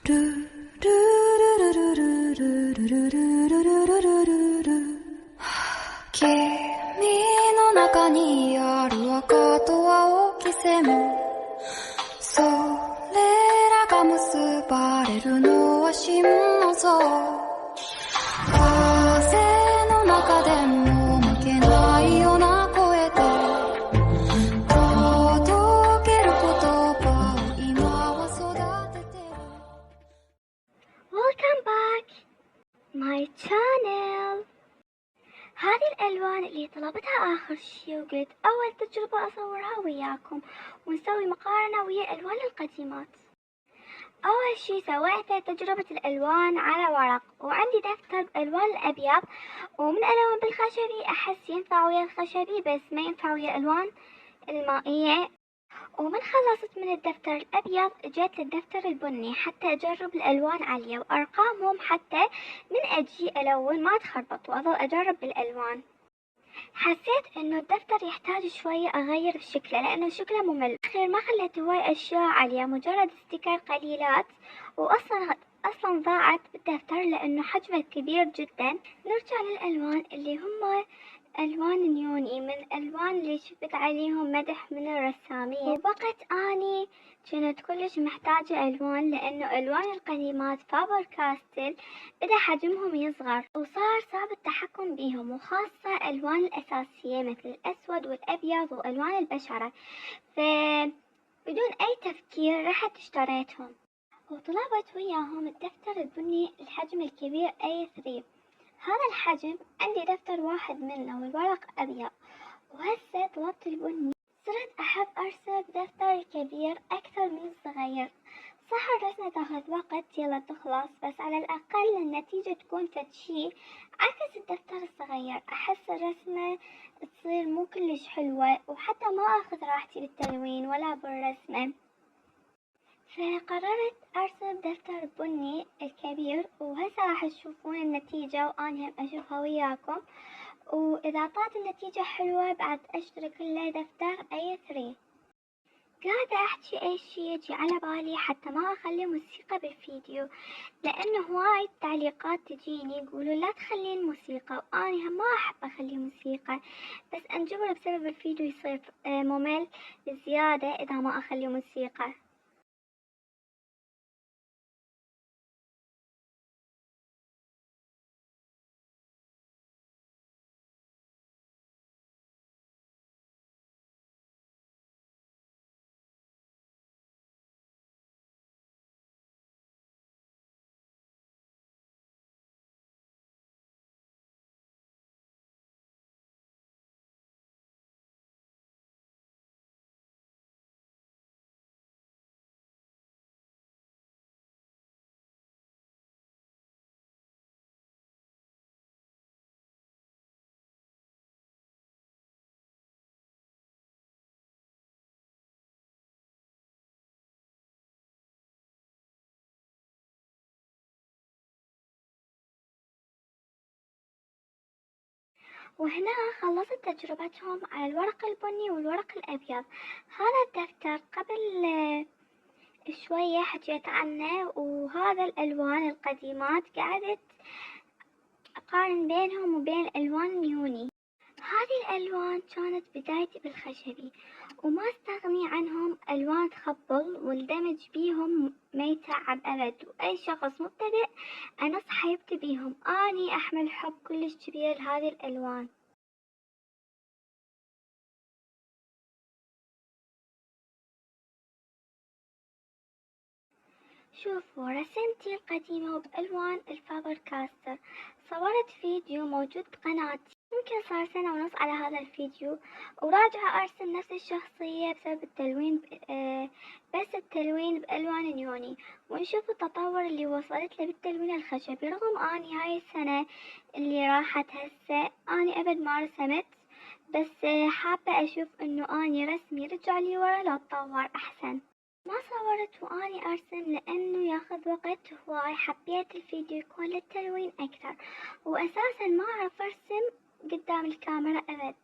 君の中にある赤と青き線、それらが結ばれるのは心の像。風の中でも負けないような声で届ける言葉を今は育ててる。 Welcome back my channel. هذه الألوان اللي طلبتها آخر شي وقلت أول تجربة أصورها وياكم ونسوي مقارنة ويا الألوان القديمات. أول شي سويت تجربة الألوان على ورق، وعندي دفتر بألوان الأبيض ومن ألوان بالخشبي أحس ينفع ويا الخشبي بس ما ينفع ويا الألوان المائية. ومن خلصت من الدفتر الأبيض جيت للدفتر البني حتى أجرب الألوان عليه وأرقامهم حتى من أجي ألون ما تخربط وأظل أجرب بالألوان. حسيت إنه الدفتر يحتاج شوية أغير شكله لأنه شكله ممل. أخير ما خليت هواي أشياء عليه، مجرد ستيكر قليلات، وأصلا ضاعت بالدفتر لأنه حجمه كبير جدا. نرجع للألوان اللي هم ألوان نيوني، من الألوان اللي شفت عليهم مدح من الرسامين. ووقت أني كنت كلش محتاجة ألوان لأنه ألوان القديمات فابر كاستل بدأ حجمهم يصغر وصار صعب التحكم بيهم، وخاصة الألوان الأساسية مثل الأسود والأبيض وألوان البشرة. فبدون أي تفكير رحت اشتريتهم وطلبت وياهم الدفتر البني الحجم الكبير A3. هذا الحجم عندي دفتر واحد منه والورق أبيض، وهسه طلبت البني. صرت أحب أرسم بدفتر الكبير أكثر من الصغير. صح الرسمة تاخذ وقت يلا تخلص، بس على الأقل النتيجة تكون فد شي عكس الدفتر الصغير. أحس الرسمة تصير مو كلش حلوة وحتى ما أخذ راحتي بالتلوين ولا بالرسمة. فقررت أرسم دفتر بني الكبير، وهسه راح تشوفون النتيجة وأنا هم أشوفها وياكم، وإذا طلعت النتيجة حلوة بعد أشتري كله دفتر A3. قاعدة أحكي أي شي يجي على بالي حتى ما أخلي موسيقى بالفيديو، لأنه هواي تعليقات تجيني يقولوا لا تخلين موسيقى، وأنا هم ما أحب أخلي موسيقى، بس أنجبر بسبب الفيديو يصير ممل بزيادة إذا ما أخلي موسيقى. وهنا خلصت تجربتهم على الورق البني والورق الأبيض. هذا الدفتر قبل شوية حكيت عنه، وهذا الألوان القديمات قعدت أقارن بينهم وبين الألوان النيوني. هذه الألوان كانت بدايتي بالخشبي وما استغني عنهم. ألوان تخبل والدمج بيهم ما يتعب أبد، وأي شخص مبتدئ أنصحه يبتدي بيهم. أني أحمل حب كلش كبير لهذه الألوان. شوفوا رسمتي القديمة بألوان الفابر كاستل. صورت فيديو موجود بقناتي، يمكن صار سنة ونص على هذا الفيديو، وراجعة أرسم نفس الشخصية بسبب التلوين بس التلوين بألوان نيوني، ونشوف التطور اللي وصلت له بالتلوين الخشبي. رغم أني هاي السنة اللي راحت هسه أني أبد ما رسمت، بس حابة أشوف إنه أني رسمي رجع لي ورا لو تطور أحسن. ما صورت وأني أرسم لأنه ياخذ وقت هواي، حبيت الفيديو يكون للتلوين أكثر، وأساسا ما أعرف أرسم قدام الكاميرا أبد.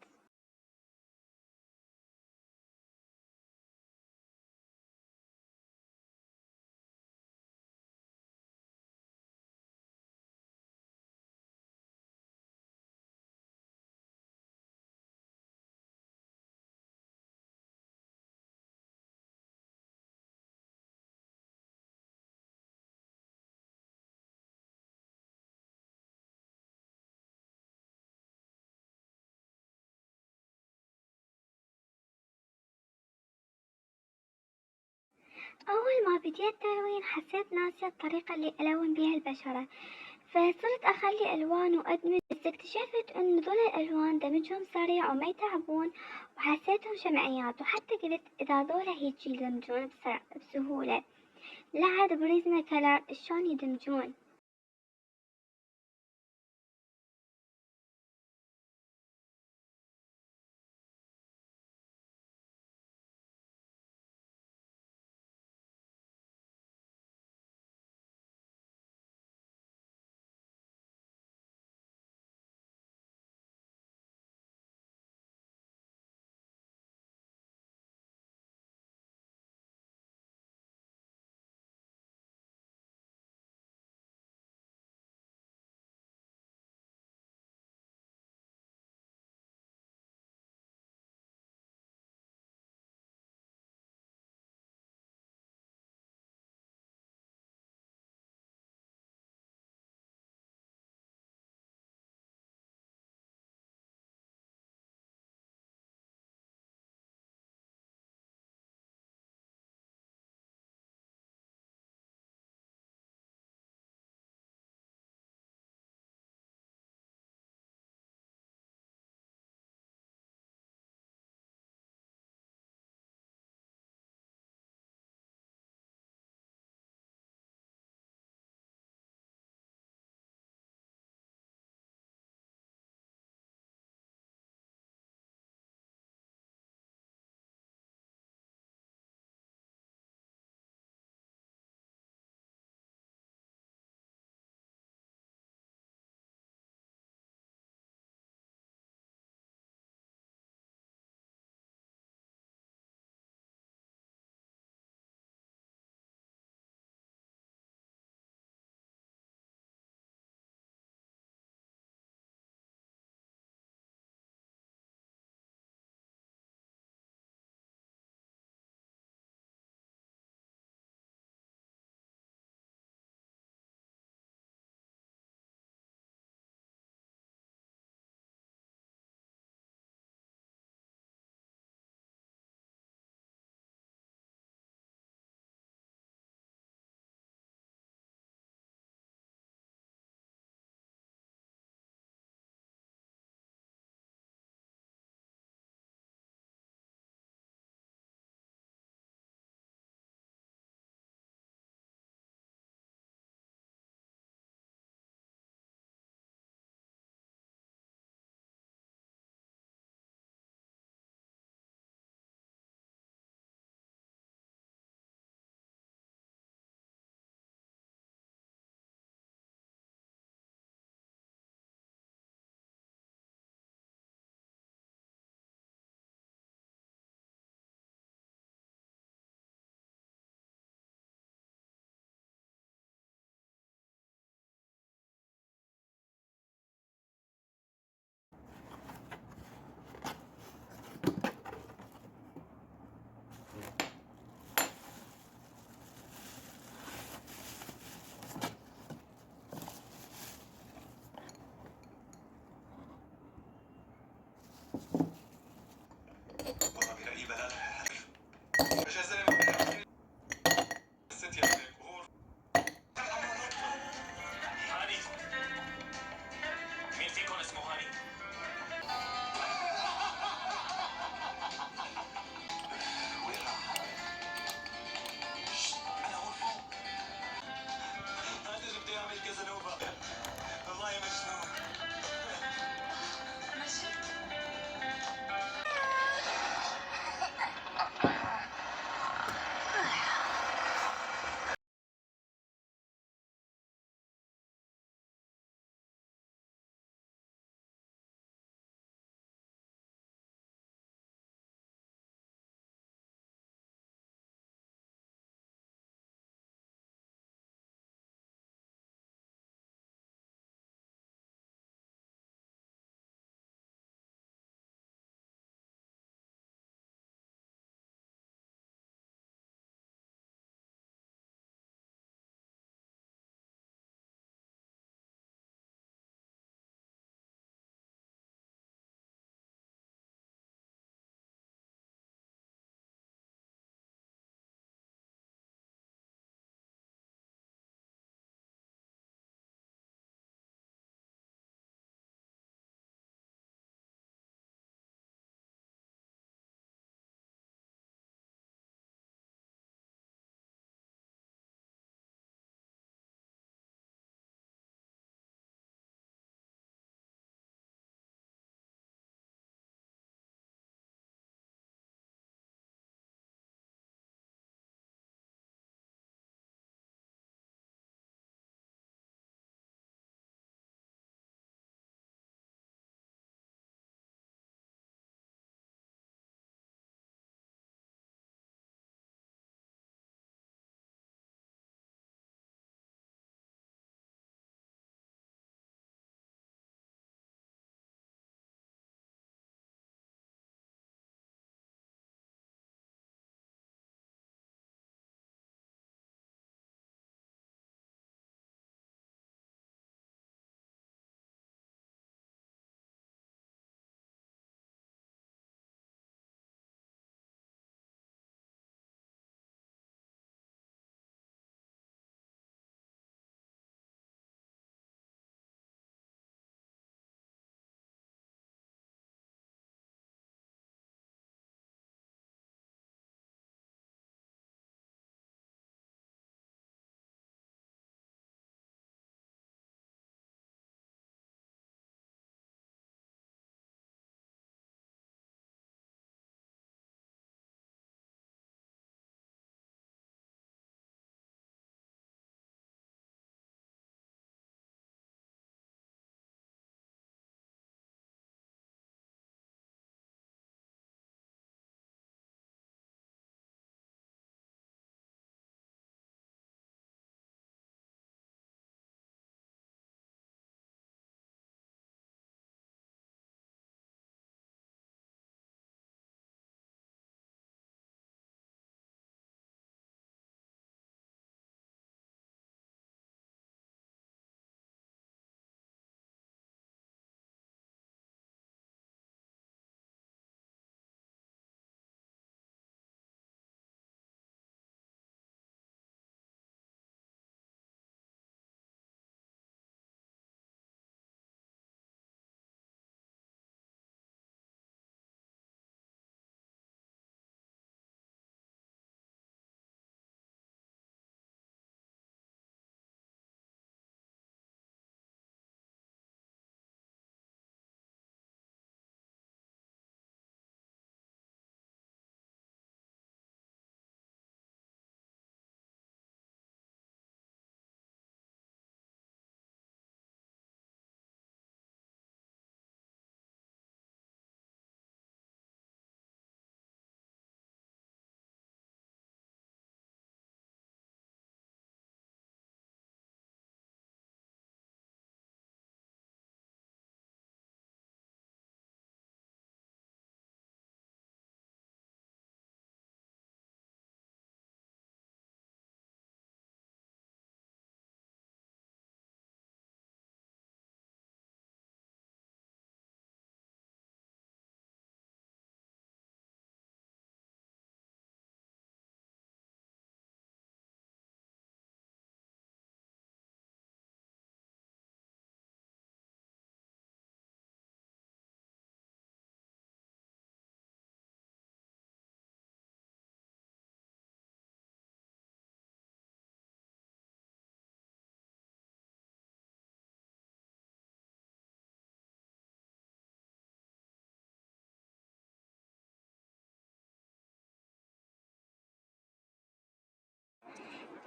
أول ما بديت تلوين حسيت ناسية الطريقة اللي ألون بيها البشرة، فصرت أخلي ألوان وأدمج، بس اكتشفت إنه ذول الألوان دمجهم سريع وما يتعبون وحسيتهم شمعيات، وحتى قلت إذا ذولا هيجي يدمجون بسهولة لا عاد بريزما كلر شلون يدمجون.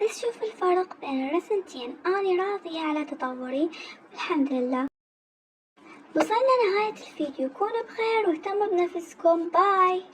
بس شوف الفرق بين الرسمتين. أنا راضية على تطوري والحمد لله. وصلنا نهاية الفيديو، كونوا بخير واهتموا بنفسكم. باي.